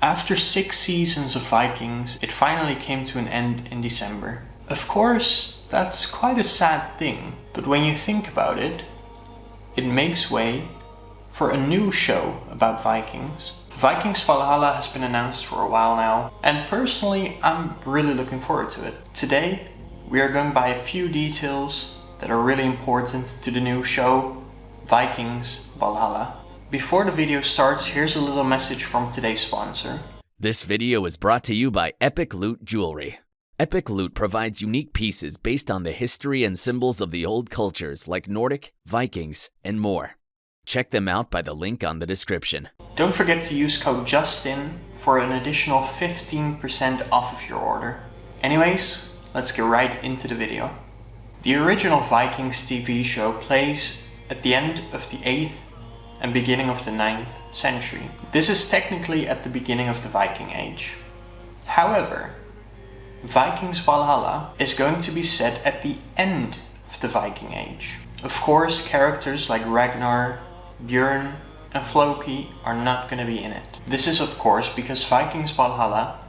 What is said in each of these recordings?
After 6 seasons of Vikings, it finally came to an end in December. Of course, that's quite a sad thing, but when you think about it, it makes way for a new show about Vikings. Vikings Valhalla has been announced for a while now, and personally I'm really looking forward to it. Today we are going by a few details that are really important to the new show, Vikings Valhalla. Before the video starts, here's a little message from today's sponsor. This video is brought to you by Epic Loot Jewelry. Epic Loot provides unique pieces based on the history and symbols of the old cultures like Nordic, Vikings, and more. Check them out by the link on the description. Don't forget to use code JUSTIN for an additional 15% off of your order. Anyways, let's get right into the video. The original Vikings TV show plays at the end of the 8th and beginning of the 9th century. This is technically at the beginning of the Viking Age. However, Vikings Valhalla is going to be set at the end of the Viking Age. Of course, characters like Ragnar, Björn and Floki are not going to be in it. This is of course because Vikings Valhalla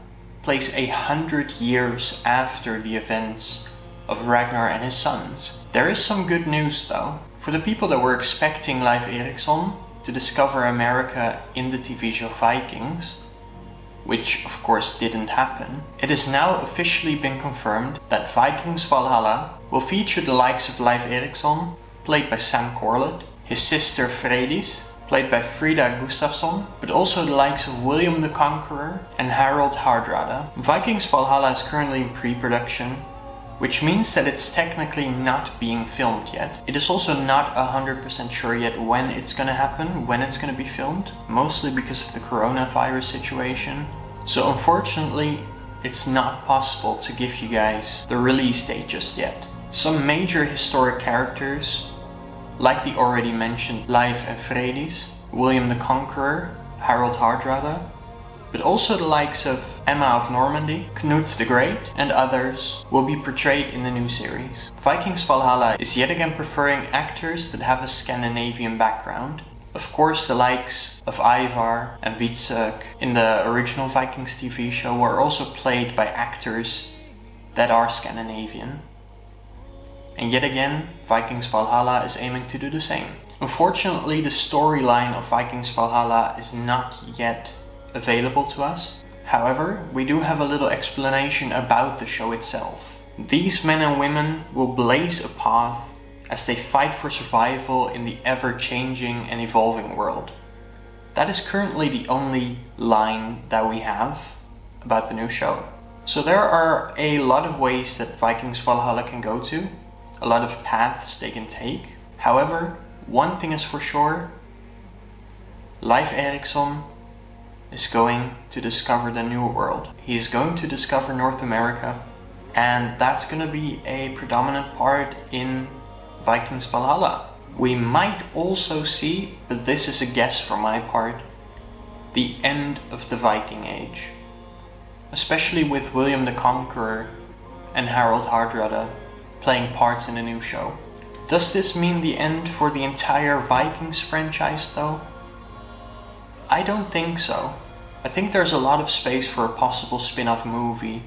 plays 100 years after the events of Ragnar and his sons. There is some good news though. For the people that were expecting Leif Erikson to discover America in the TV show Vikings, which of course didn't happen, it has now officially been confirmed that Vikings Valhalla will feature the likes of Leif Erikson, played by Sam Corlett, his sister Freydis, played by Frida Gustafsson, but also the likes of William the Conqueror and Harald Hardrada. Vikings Valhalla is currently in pre-production, which means that it's technically not being filmed yet. It is also not 100% sure yet when it's gonna happen, when it's gonna be filmed, mostly because of the coronavirus situation. So unfortunately, it's not possible to give you guys the release date just yet. Some major historic characters, like the already mentioned Leif and Freydis, William the Conqueror, Harald Hardrada, but also the likes of Emma of Normandy, Knut the Great and others will be portrayed in the new series. Vikings Valhalla is yet again preferring actors that have a Scandinavian background. Of course, the likes of Ivar and Hvitserk in the original Vikings TV show were also played by actors that are Scandinavian. And yet again, Vikings Valhalla is aiming to do the same. Unfortunately, the storyline of Vikings Valhalla is not yet available to us. However, we do have a little explanation about the show itself. These men and women will blaze a path as they fight for survival in the ever-changing and evolving world. That is currently the only line that we have about the new show. So there are a lot of ways that Vikings Valhalla can go to. A lot of paths they can take. However, one thing is for sure, Leif Erikson is going to discover the new world. He is going to discover North America, and that's going to be a predominant part in Vikings Valhalla. We might also see, but this is a guess from my part, the end of the Viking Age. Especially with William the Conqueror and Harald Hardrada playing parts in the new show. Does this mean the end for the entire Vikings franchise though? I don't think so. I think there's a lot of space for a possible spin-off movie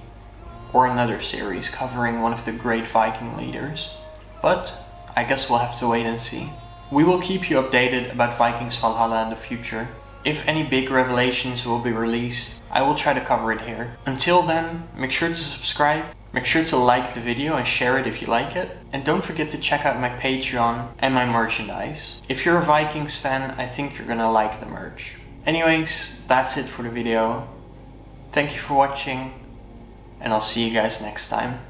or another series covering one of the great Viking leaders. But I guess we'll have to wait and see. We will keep you updated about Vikings Valhalla in the future. If any big revelations will be released, I will try to cover it here. Until then, make sure to subscribe. Make sure to like the video and share it if you like it. And don't forget to check out my Patreon and my merchandise. If you're a Vikings fan, I think you're gonna like the merch. Anyways, that's it for the video. Thank you for watching, and I'll see you guys next time.